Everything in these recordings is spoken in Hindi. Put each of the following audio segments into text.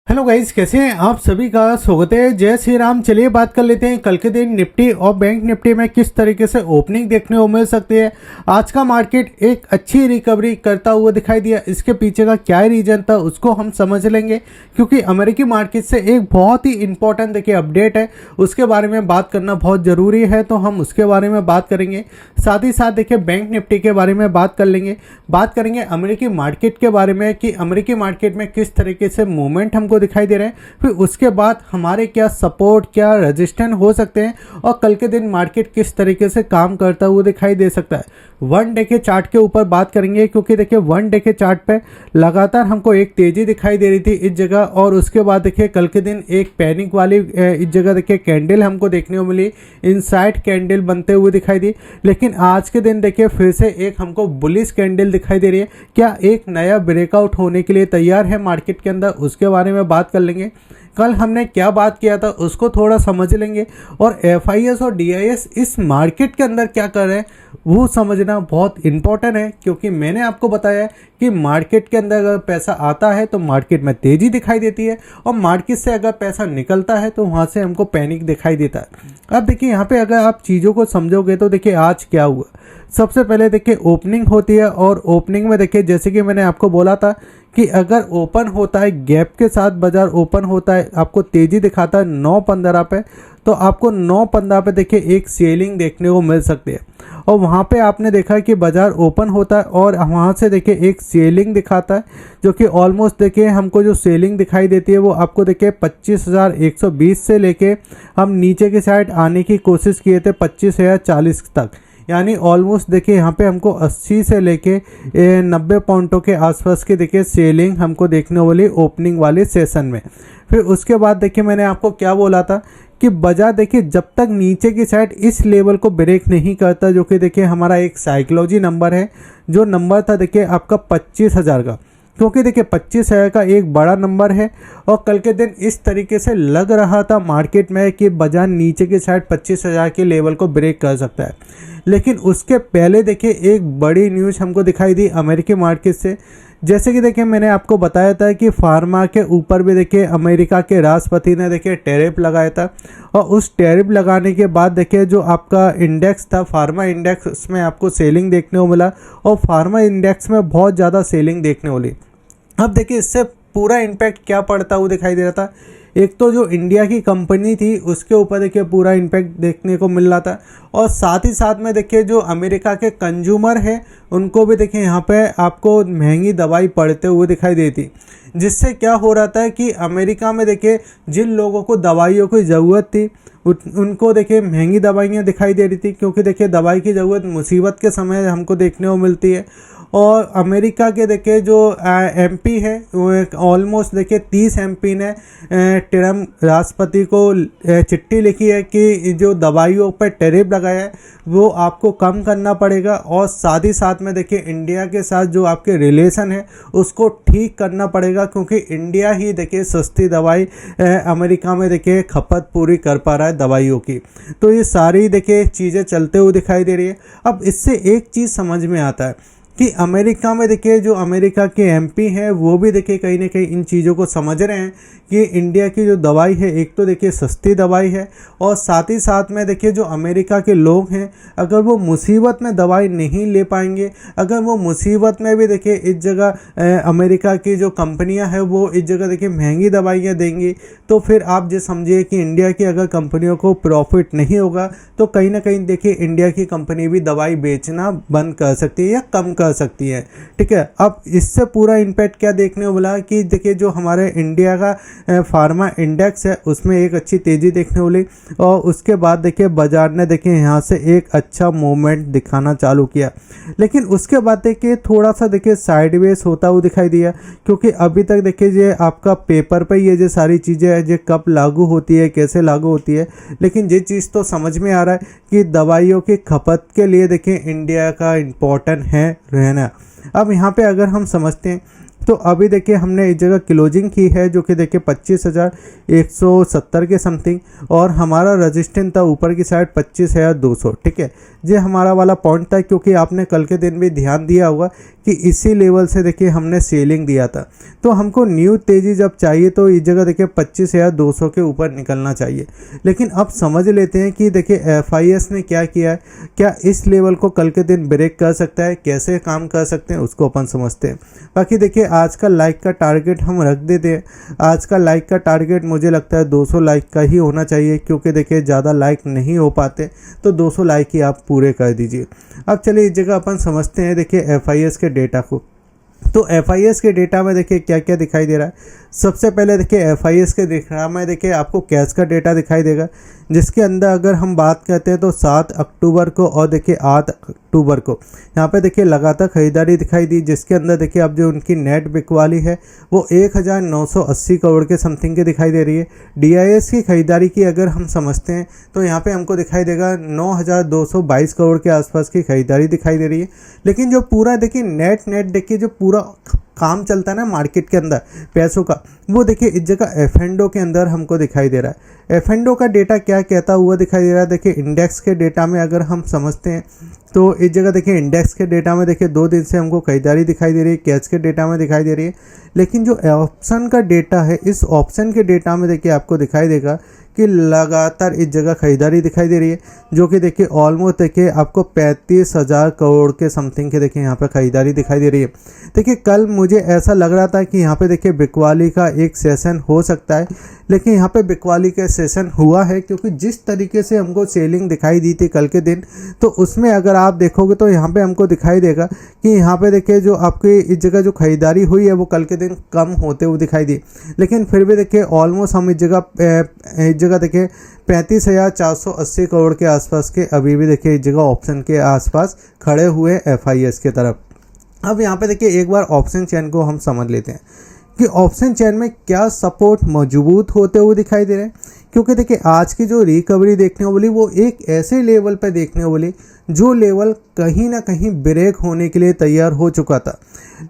हेलो गाइस, कैसे हैं आप सभी का स्वागत है। जय श्री राम। चलिए बात कर लेते हैं कल के दिन निफ्टी और बैंक निफ्टी में किस तरीके से ओपनिंग देखने को मिल सकती है। आज का मार्केट एक अच्छी रिकवरी करता हुआ दिखाई दिया। इसके पीछे का क्या रीजन था उसको हम समझ लेंगे, क्योंकि अमेरिकी मार्केट से एक बहुत ही इंपॉर्टेंट देखिए अपडेट है, उसके बारे में बात करना बहुत ज़रूरी है, तो हम उसके बारे में बात करेंगे। साथ ही साथ देखिए बैंक निफ्टी के बारे में बात कर लेंगे, बात करेंगे अमेरिकी मार्केट के बारे में कि अमेरिकी मार्केट में किस तरीके से मूवमेंट हमको दिखाई दे रहे हैं। फिर उसके बाद हमारे क्या सपोर्ट क्या रेजिस्टेंस हो सकते हैं और कल के दिन मार्केट किस तरीके से काम करता हुआ दिखाई दे सकता है। वन डे के चार्ट के ऊपर बात करेंगे, क्योंकि देखिए वन डे के चार्ट पे लगातार हमको एक तेजी दिखाई दे रही थी इस जगह, और उसके बाद देखिए कल के दिन एक पैनिक वाली इस जगह देखिए कैंडल हमको देखने को मिली, इनसाइड कैंडल बनते हुए दिखाई दी। लेकिन आज के दिन देखिए फिर से एक हमको बुलिश कैंडल दिखाई दे रही है। क्या एक नया ब्रेकआउट होने के लिए तैयार है मार्केट के अंदर, उसके बारे में बात कर लेंगे। कल हमने क्या बात किया था उसको थोड़ा समझ लेंगे, और एफआईएस और डीआईएस इस मार्केट के अंदर क्या कर रहे हैं वो समझना बहुत इंपॉर्टेंट है। क्योंकि मैंने आपको बताया है कि मार्केट के अंदर अगर पैसा आता है तो मार्केट में तेज़ी दिखाई देती है, और मार्केट से अगर पैसा निकलता है तो वहाँ से हमको पैनिक दिखाई देता है। अब देखिए यहाँ पे अगर आप चीज़ों को समझोगे तो देखिए आज क्या हुआ। सबसे पहले देखिए ओपनिंग होती है, और ओपनिंग में देखिए जैसे कि मैंने आपको बोला था कि अगर ओपन होता है गैप के साथ, बाजार ओपन होता है, आपको तेज़ी दिखाता है 9.15 पे, तो आपको 9.15 पे देखिए एक सेलिंग देखने को मिल सकती है। और वहाँ पे आपने देखा कि बाजार ओपन होता है और वहाँ से देखिए एक सेलिंग दिखाता है, जो कि ऑलमोस्ट देखिए हमको जो सेलिंग दिखाई देती है वो आपको देखिए 25,120 से लेके हम नीचे की साइड आने की कोशिश किए थे 25,040 तक। यानी ऑलमोस्ट देखिए यहाँ पे हमको 80 से लेके 90 पॉइंटों के आसपास की देखिए सेलिंग हमको देखने वाली ओपनिंग वाले सेशन में। फिर उसके बाद देखिए मैंने आपको क्या बोला था कि बाजार देखिए जब तक नीचे की साइड इस लेवल को ब्रेक नहीं करता, जो कि देखिए हमारा एक साइकोलॉजी नंबर है, जो नंबर था देखिए आपका 25,000 का, क्योंकि देखिए 25,000 का एक बड़ा नंबर है। और कल के दिन इस तरीके से लग रहा था मार्केट में कि बाजार नीचे की साइड 25,000 के लेवल को ब्रेक कर सकता है। लेकिन उसके पहले देखिए एक बड़ी न्यूज़ हमको दिखाई दी अमेरिकी मार्केट से। जैसे कि देखिए मैंने आपको बताया था कि फार्मा के ऊपर भी देखिए अमेरिका के राष्ट्रपति ने देखिए टैरिफ लगाया था, और उस टैरिफ लगाने के बाद देखिए जो आपका इंडेक्स था फार्मा इंडेक्स, उसमें आपको सेलिंग देखने को मिला, और फार्मा इंडेक्स में बहुत ज़्यादा सेलिंग देखने को मिली। अब देखिए इससे पूरा इम्पैक्ट क्या पड़ता हुआ दिखाई दे रहा था। एक तो जो इंडिया की कंपनी थी उसके ऊपर देखिए पूरा इम्पैक्ट देखने को मिल रहा था, और साथ ही साथ में देखिए जो अमेरिका के कंज्यूमर है उनको भी देखिए यहाँ पे आपको महंगी दवाई पड़ते हुए दिखाई देती। जिससे क्या हो रहा था कि अमेरिका में देखिए जिन लोगों को दवाइयों की ज़रूरत थी उनको देखिए महंगी दवाइयाँ दिखाई दे रही थी, क्योंकि देखिए दवाई की ज़रूरत मुसीबत के समय हमको देखने को मिलती है। और अमेरिका के देखिए जो एमपी है वो ऑलमोस्ट देखिए 30 एमपी ने ट्रम्प राष्ट्रपति को चिट्ठी लिखी है कि जो दवाइयों पर टैरिफ लगाया है वो आपको कम करना पड़ेगा, और साथ ही साथ में देखिए इंडिया के साथ जो आपके रिलेशन है उसको ठीक करना पड़ेगा, क्योंकि इंडिया ही देखिए सस्ती दवाई अमेरिका में देखिए खपत पूरी कर पा रहा है दवाइयों की। तो ये सारी देखिए चीज़ें चलते हुए दिखाई दे रही है। अब इससे एक चीज़ समझ में आता है कि अमेरिका में देखिए जो अमेरिका के एमपी हैं वो भी देखिए कहीं ना कहीं इन चीज़ों को समझ रहे हैं कि इंडिया की जो दवाई है एक तो देखिए सस्ती दवाई है, और साथ ही साथ में देखिए जो अमेरिका के लोग हैं अगर वो मुसीबत में दवाई नहीं ले पाएंगे, अगर वो मुसीबत में भी देखिए इस जगह अमेरिका की जो कंपनियां हैं वो इस जगह देखिए महंगी दवाइयाँ देंगी, तो फिर आप जो समझिए कि इंडिया की अगर कंपनियों को प्रॉफिट नहीं होगा तो कहीं ना कहीं देखिए इंडिया की कंपनी भी दवाई बेचना बंद कर सकती है या कम कर सकती है। ठीक है, अब इससे पूरा इम्पैक्ट क्या देखने को मिला कि देखिए जो हमारे इंडिया का फार्मा इंडेक्स है उसमें एक अच्छी तेज़ी देखने को मिली, और उसके बाद देखिए बाजार ने देखिए यहाँ से एक अच्छा मूवमेंट दिखाना चालू किया। लेकिन उसके बाद देखिए थोड़ा सा देखिए साइडवेज होता हुआ दिखाई दिया, क्योंकि अभी तक देखिए ये आपका पेपर पे ये जो सारी चीज़ें है ये कब लागू होती है कैसे लागू होती है, लेकिन ये चीज़ तो समझ में आ रहा है कि दवाइयों की खपत के लिए देखिए इंडिया का इम्पोर्टेंट है रहना। अब यहाँ पे अगर हम समझते हैं तो अभी देखिए हमने इस जगह क्लोजिंग की है जो कि देखिए 25,170 के समथिंग, और हमारा रजिस्टेंस था ऊपर की साइड 25,200। ठीक है, ये हमारा वाला पॉइंट था, क्योंकि आपने कल के दिन भी ध्यान दिया होगा कि इसी लेवल से देखिए हमने सेलिंग दिया था। तो हमको न्यू तेज़ी जब चाहिए तो इस जगह देखिए 25,200 के ऊपर निकलना चाहिए। लेकिन अब समझ लेते हैं कि देखिए FIS ने क्या किया है, क्या इस लेवल को कल के दिन ब्रेक कर सकता है, कैसे काम कर सकते हैं उसको अपन समझते हैं। बाकी देखिए आज का लाइक का टारगेट हम रख देते हैं। आज का लाइक का टारगेट मुझे लगता है 200 लाइक का ही होना चाहिए, क्योंकि देखिए ज़्यादा लाइक नहीं हो पाते, तो 200 लाइक ही आप पूरे कर दीजिए। अब चलिए इस जगह अपन समझते हैं देखिए FIS के डेटा को। तो FIS के डेटा में देखिए क्या क्या दिखाई दे रहा है। सबसे पहले देखिए FIS के डेटा में देखिए आपको कैश का डेटा दिखाई देगा, जिसके अंदर अगर हम बात करते हैं तो 7 अक्टूबर को और देखिए 8 अक्टूबर को यहाँ पे देखिए लगातार खरीदारी दिखाई दी, जिसके अंदर देखिए अब जो उनकी नेट बिकवाली है वो 1980 करोड़ के समथिंग की दिखाई दे रही है। DIS की खरीदारी की अगर हम समझते हैं तो यहाँ पे हमको दिखाई देगा 9,222 करोड़ के आसपास की खरीदारी दिखाई दे रही है। लेकिन जो पूरा देखिए नेट देखिए जो पूरा काम चलता है ना मार्केट के अंदर पैसों का, वो देखिए इस जगह F&O के अंदर हमको दिखाई दे रहा है। F&O का डेटा क्या कहता हुआ दिखाई दे रहा है। देखिए इंडेक्स के डेटा में अगर हम समझते हैं तो इस जगह देखिए इंडेक्स के डेटा में देखिए 2 दिन से हमको खरीदारी दिखाई दे रही है, कैश के डेटा में दिखाई दे रही है। लेकिन जो ऑप्शन का डेटा है, इस ऑप्शन के डेटा में देखिए आपको दिखाई देगा कि लगातार इस जगह खरीदारी दिखाई दे रही है, जो कि देखिए ऑलमोस्ट देखिए आपको 35,000 करोड़ के समथिंग के देखिए यहाँ पे खरीदारी दिखाई दे रही है। देखिए कल मुझे ऐसा लग रहा था कि यहाँ पे देखिए बिकवाली का एक सेशन हो सकता है, लेकिन यहाँ पे बिकवाली का सेशन हुआ है, क्योंकि जिस तरीके से हमको सेलिंग दिखाई दी थी कल के दिन, तो उसमें अगर आप देखोगे तो यहाँ पे हमको दिखाई देगा कि यहाँ पे देखिए जो आपकी इस जगह जो खरीदारी हुई है वो कल के दिन कम होते हुए दिखाई दी। लेकिन फिर भी देखिए ऑलमोस्ट हम इस जगह देखिए 35,480 करोड़ के आसपास के अभी भी देखिए इस जगह ऑप्शन के आसपास खड़े हुए FIS के तरफ। अब यहाँ पे देखिए एक बार ऑप्शन चेन को हम समझ लेते हैं कि ऑप्शन चेन में क्या सपोर्ट मजबूत होते हुए दिखाई दे रहे हैं। क्योंकि देखिए आज की जो रिकवरी देखने को मिली वो एक ऐसे लेवल पर देखने को मिली जो लेवल कहीं ना कहीं ब्रेक होने के लिए तैयार हो चुका था।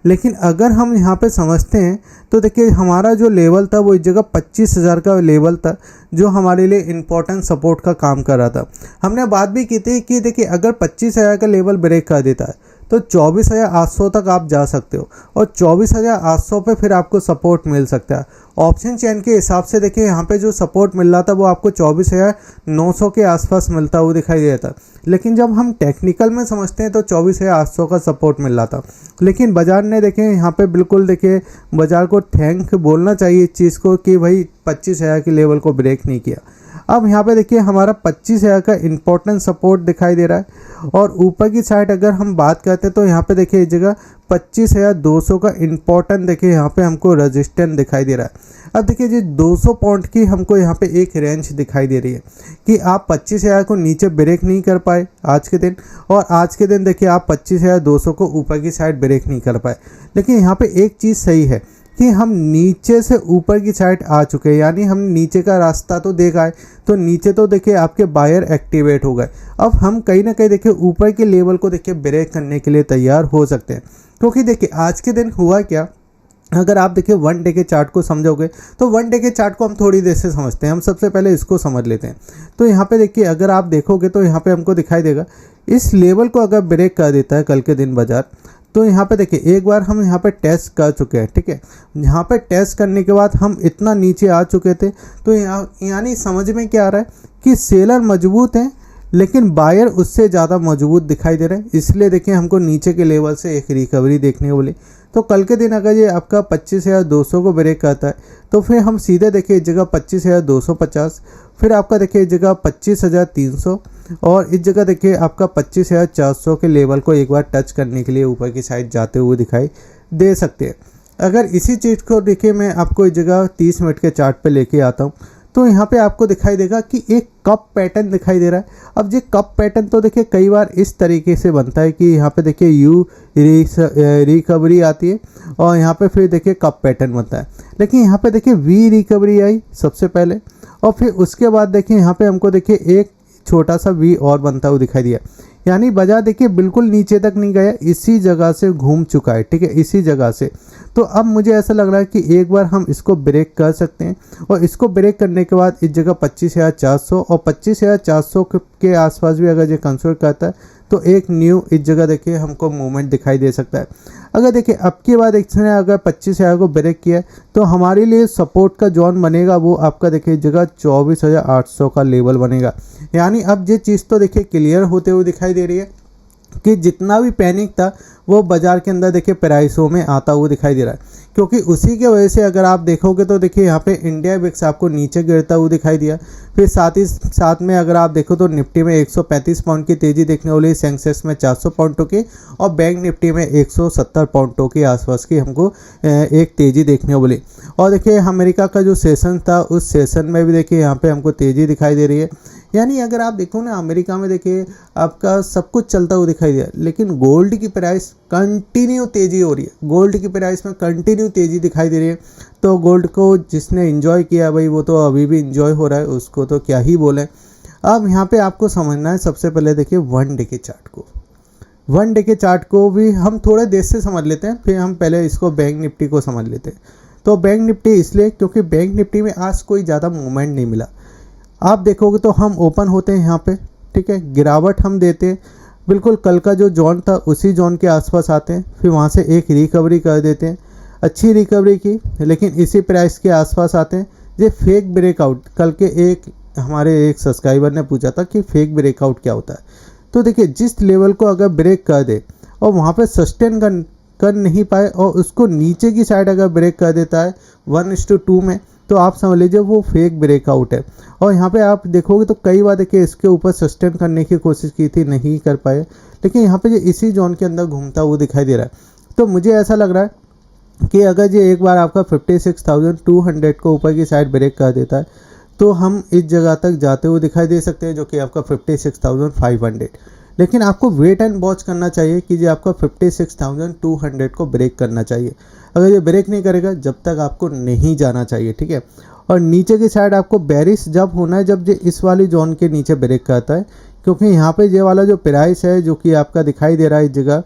लेकिन अगर हम यहाँ पे समझते हैं तो देखिए हमारा जो लेवल था वो इस जगह 25,000 का लेवल था, जो हमारे लिए इम्पोर्टेंट सपोर्ट का काम कर रहा था। हमने बात भी की थी कि देखिए अगर 25,000 का लेवल ब्रेक कर देता है तो 24,800 तक आप जा सकते हो, और 24,800 पे फिर आपको सपोर्ट मिल सकता है। ऑप्शन चेन के हिसाब से देखिए यहाँ पे जो सपोर्ट मिल रहा था वो आपको 24,900 के आसपास मिलता हुआ दिखाई दे रहा था। लेकिन जब हम टेक्निकल में समझते हैं तो 24,800 का सपोर्ट मिल रहा था। लेकिन बाजार ने देखिए यहाँ पे बिल्कुल देखिए बाजार को थैंक बोलना चाहिए इस चीज़ को कि भाई 25,000 के लेवल को ब्रेक नहीं किया। अब यहाँ पे देखिए हमारा 25,000 का इम्पोर्टेंट सपोर्ट दिखाई दे रहा है, और ऊपर की साइड अगर हम बात करते हैं तो यहाँ पे देखिए इस जगह 25,200 का इम्पोर्टेंट देखिए यहाँ पे हमको रेजिस्टेंस दिखाई दे रहा है। अब देखिए जी 200 पॉइंट की हमको यहाँ पे एक रेंज दिखाई दे रही है कि आप 25,000 को नीचे ब्रेक नहीं कर पाए आज के दिन, और आज के दिन देखिए आप 25,200 को ऊपर की साइड ब्रेक नहीं कर पाए। लेकिन यहाँ पे एक चीज़ सही है कि हम नीचे से ऊपर की साइड आ चुके हैं, यानी हम नीचे का रास्ता तो देख आए, तो नीचे तो देखिए आपके बायर एक्टिवेट हो गए। अब हम कहीं ना कहीं देखिए ऊपर के लेवल को देखिए ब्रेक करने के लिए तैयार हो सकते हैं। क्योंकि देखिए आज के दिन हुआ क्या, अगर आप देखिए 1 डे के चार्ट को समझोगे तो 1 डे के चार्ट को हम थोड़ी देर से समझते हैं। हम सबसे पहले इसको समझ लेते हैं। तो यहाँ पे देखिए अगर आप देखोगे तो यहाँ पे हमको दिखाई देगा इस लेवल को अगर ब्रेक कर देता है कल के दिन बाजार, तो यहाँ पे देखिए एक बार हम यहाँ पे टेस्ट कर चुके हैं। ठीक है, यहाँ पे टेस्ट करने के बाद हम इतना नीचे आ चुके थे, तो यानी समझ में क्या आ रहा है कि सेलर मजबूत हैं लेकिन बायर उससे ज़्यादा मजबूत दिखाई दे रहे हैं। इसलिए देखिए हमको नीचे के लेवल से एक रिकवरी देखने को मिली। तो कल के दिन अगर ये आपका 25,200 को ब्रेक करता है तो फिर हम सीधे देखिए इस जगह 25,250, फिर आपका देखिए इस जगह 25,300, और इस जगह देखिए आपका 25,400 के लेवल को एक बार टच करने के लिए ऊपर की साइड जाते हुए दिखाई दे सकते हैं। अगर इसी चीज़ को देखिए मैं आपको इस जगह 30 मिनट के चार्ट पे लेके आता हूँ, तो यहाँ पे आपको दिखाई देगा कि एक कप पैटर्न दिखाई दे रहा है। अब ये कप पैटर्न तो देखिए कई बार इस तरीके से बनता है कि यहाँ पे देखिए यू रिकवरी आती है और यहाँ पे फिर देखिए कप पैटर्न बनता है। लेकिन यहाँ पे देखिए वी रिकवरी आई सबसे पहले, और फिर उसके बाद देखिए यहाँ पे हमको देखिए एक छोटा सा वी और बनता हुआ दिखाई दिया। यानी बाजार देखिए बिल्कुल नीचे तक नहीं गया, इसी जगह से घूम चुका है, ठीक है, इसी जगह से। तो अब मुझे ऐसा लग रहा है कि एक बार हम इसको ब्रेक कर सकते हैं, और इसको ब्रेक करने के बाद इस जगह 25,400 और 25,400 के आसपास भी अगर ये कंसिडर करता है तो एक न्यू इस जगह देखिए हमको मूवमेंट दिखाई दे सकता है। अगर देखिए अब की बार इसने अगर 25,000 को ब्रेक किया तो हमारे लिए सपोर्ट का जोन बनेगा वो आपका देखिए जगह 24,800 का लेवल बनेगा। यानी अब ये चीज़ तो देखिए क्लियर होते हुए दिखाई दे रही है कि जितना भी पैनिक था वो बाजार के अंदर देखिए प्राइसों में आता हुआ दिखाई दे रहा है, क्योंकि उसी के वजह से अगर आप देखोगे तो देखिए यहाँ पे इंडिया विक्स आपको नीचे गिरता हुआ दिखाई दिया। फिर साथ ही साथ में अगर आप देखो तो निफ्टी में 135 पॉइंट की तेज़ी देखने वाली, सेंसेक्स में 400 पॉइंटों की और बैंक निफ्टी में 170 पॉइंटों के आसपास की हमको एक तेज़ी देखने वाली। और देखिए अमेरिका का जो सेशन था उस सेशन में भी देखिए यहाँ पे हमको तेज़ी दिखाई दे रही है। यानी अगर आप देखो ना अमेरिका में देखिए आपका सब कुछ चलता हुआ दिखाई दिया, लेकिन गोल्ड की प्राइस कंटिन्यू तेज़ी हो रही है, गोल्ड की प्राइस में कंटिन्यू तेज़ी दिखाई दे रही है। तो गोल्ड को जिसने एंजॉय किया भाई वो तो अभी भी एंजॉय हो रहा है, उसको तो क्या ही बोलें। अब यहाँ पे आपको समझना है सबसे पहले देखिए वन डे के चार्ट को, वन डे के चार्ट को भी हम थोड़े देर से समझ लेते हैं, फिर हम पहले इसको बैंक निफ्टी को समझ लेते हैं। तो बैंक निफ्टी इसलिए क्योंकि बैंक निफ्टी में आज कोई ज़्यादा मूवमेंट नहीं मिला। आप देखोगे तो हम ओपन होते हैं यहाँ पे, ठीक है, गिरावट हम देते हैं, बिल्कुल कल का जो जोन था उसी जोन के आसपास आते हैं, फिर वहाँ से एक रिकवरी कर देते हैं, अच्छी रिकवरी की, लेकिन इसी प्राइस के आसपास आते हैं। ये फेक ब्रेकआउट, कल के एक हमारे एक सब्सक्राइबर ने पूछा था कि फेक ब्रेकआउट क्या होता है। तो देखिए जिस लेवल को अगर ब्रेक कर दे और वहाँ पे सस्टेन कर नहीं पाए और उसको नीचे की साइड अगर ब्रेक कर देता है 1:2 में, तो आप समझ लीजिए वो फेक ब्रेकआउट है। और यहाँ पे आप देखोगे तो कई बार देखिए इसके ऊपर सस्टेन करने की कोशिश की थी, नहीं कर पाए, लेकिन यहाँ पे ये इसी जोन के अंदर घूमता हुआ दिखाई दे रहा है। तो मुझे ऐसा लग रहा है कि अगर ये एक बार आपका 56,200 को ऊपर की साइड ब्रेक कर देता है तो हम इस जगह तक जाते हुए दिखाई दे सकते हैं, जो कि आपका 56,500। लेकिन आपको वेट एंड वॉच करना चाहिए कि ये आपका 56,200 को ब्रेक करना चाहिए। अगर ये ब्रेक नहीं करेगा जब तक आपको नहीं जाना चाहिए, ठीक है। और नीचे की साइड आपको बेरिश जब होना है जब ये इस वाली जोन के नीचे ब्रेक करता है, क्योंकि यहाँ पे ये वाला जो प्राइस है जो कि आपका दिखाई दे रहा है इस जगह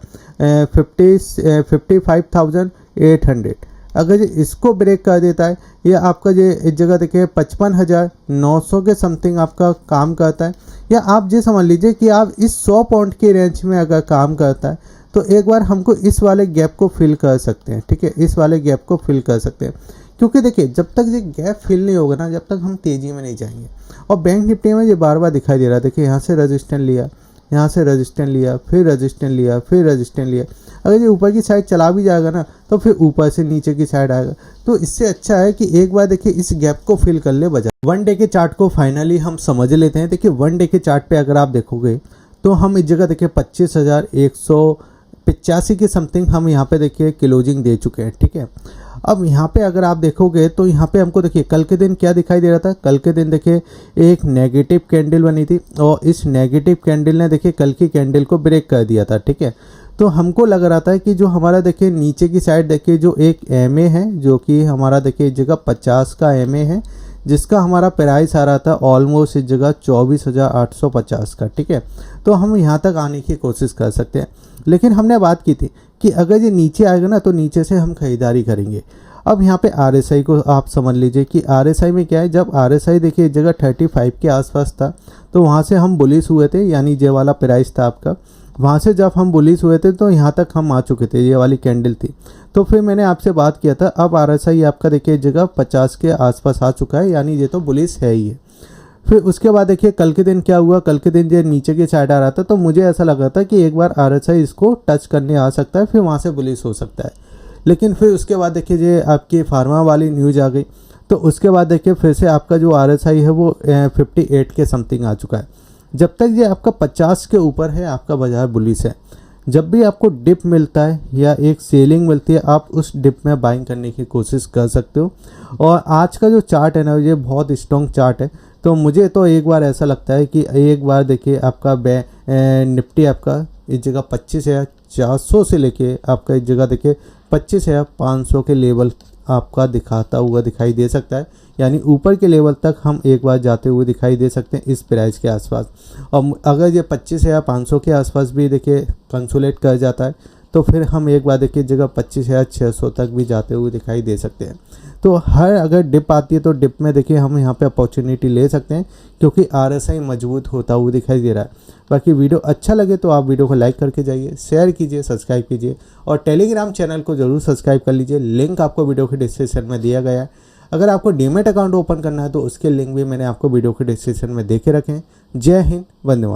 55,800, अगर ये इसको ब्रेक कर देता है, ये आपका ये इस जगह देखिए 55,900 के समथिंग आपका काम करता है, या आप ये समझ लीजिए कि आप इस 100 पॉइंट के रेंज में अगर काम करता है तो एक बार हमको इस वाले गैप को फिल कर सकते हैं, ठीक है, इस वाले गैप को फिल कर सकते हैं। क्योंकि देखिए जब तक ये गैप फिल नहीं होगा ना जब तक हम तेज़ी में नहीं जाएंगे। और बैंक निफ्टी में ये बार बार दिखाई दे रहा है, देखिए यहाँ से रजिस्टेंस लिया, यहाँ से रजिस्टेंस लिया, फिर रजिस्टेंस लिया, फिर रजिस्टेंस लिया। अगर ये ऊपर की साइड चला भी जाएगा ना तो फिर ऊपर से नीचे की साइड आएगा। तो इससे अच्छा है कि एक बार देखिए इस गैप को फिल कर ले बजाय। वन डे के चार्ट को फाइनली हम समझ लेते हैं। देखिए वन डे के चार्ट पे अगर आप देखोगे तो हम इस जगह देखिए 25,185 के समथिंग हम यहाँ पे देखिए क्लोजिंग दे चुके हैं, ठीक है। अब यहाँ पे अगर आप देखोगे तो यहाँ पे हमको देखिए कल के दिन क्या दिखाई दे रहा था, कल के दिन देखिए एक नेगेटिव कैंडल बनी थी और इस नेगेटिव कैंडल ने देखिए कल की कैंडल को ब्रेक कर दिया था, ठीक है। तो हमको लग रहा था कि जो हमारा देखिए नीचे की साइड देखिए जो एक MA है जो कि हमारा देखिए इस जगह 50 का MA है, जिसका हमारा प्राइस आ रहा था ऑलमोस्ट इस जगह 24,850 का, ठीक है। तो हम यहाँ तक आने की कोशिश कर सकते हैं, लेकिन हमने बात की थी कि अगर ये नीचे आएगा ना तो नीचे से हम खरीदारी करेंगे। अब यहाँ पे RSI को आप समझ लीजिए कि RSI में क्या है, जब RSI देखिए इस जगह 35 के आसपास था तो वहाँ से हम बुलिश हुए थे, यानी ये वाला प्राइस था आपका, वहाँ से जब हम बुलिश हुए थे तो यहाँ तक हम आ चुके थे, ये वाली कैंडल थी। तो फिर मैंने आपसे बात किया था अब RSI आपका देखिए जगह 50 के आसपास आ चुका है, यानी ये तो बुलिश है ही है। फिर उसके बाद देखिए कल के दिन क्या हुआ, कल के दिन ये नीचे की साइड आ रहा था तो मुझे ऐसा लगा था कि एक बार RSI इसको टच करने आ सकता है, फिर वहाँ से बुलिश हो सकता है। लेकिन फिर उसके बाद देखिए ये आपकी फार्मा वाली न्यूज़ आ गई, तो उसके बाद देखिए फिर से आपका जो RSI है वो 58 के समथिंग आ चुका है। जब तक ये आपका 50 के ऊपर है आपका बाजार बुलिश है। जब भी आपको डिप मिलता है या एक सेलिंग मिलती है आप उस डिप में बाइंग करने की कोशिश कर सकते हो। और आज का जो चार्ट है ना ये बहुत स्ट्रॉन्ग चार्ट है, तो मुझे तो एक बार ऐसा लगता है कि एक बार देखिए आपका निफ्टी आपका इस जगह 400 से लेके आपका इस जगह देखिए 25,500 के लेवल आपका दिखाता हुआ दिखाई दे सकता है, यानी ऊपर के लेवल तक हम एक बार जाते हुए दिखाई दे सकते हैं इस प्राइस के आसपास। और अगर ये 25,500 के आसपास भी देखिए कंसोलिडेट कर जाता है तो फिर हम एक बार देखिए जगह 25,600 तक भी जाते हुए दिखाई दे सकते हैं। तो हर अगर डिप आती है तो डिप में देखिए हम यहाँ पे अपॉर्चुनिटी ले सकते हैं, क्योंकि RSI मजबूत होता हुआ दिखाई दे रहा है। बाकी वीडियो अच्छा लगे तो आप वीडियो को लाइक करके जाइए, शेयर कीजिए, सब्सक्राइब कीजिए और टेलीग्राम चैनल को जरूर सब्सक्राइब कर लीजिए। लिंक आपको वीडियो के डिस्क्रिप्शन में दिया गया है। अगर आपको डीमैट अकाउंट ओपन करना है तो उसके लिंक भी मैंने आपको वीडियो के डिस्क्रिप्शन में दे के रखे हैं। जय हिंद, वंदे मातरम।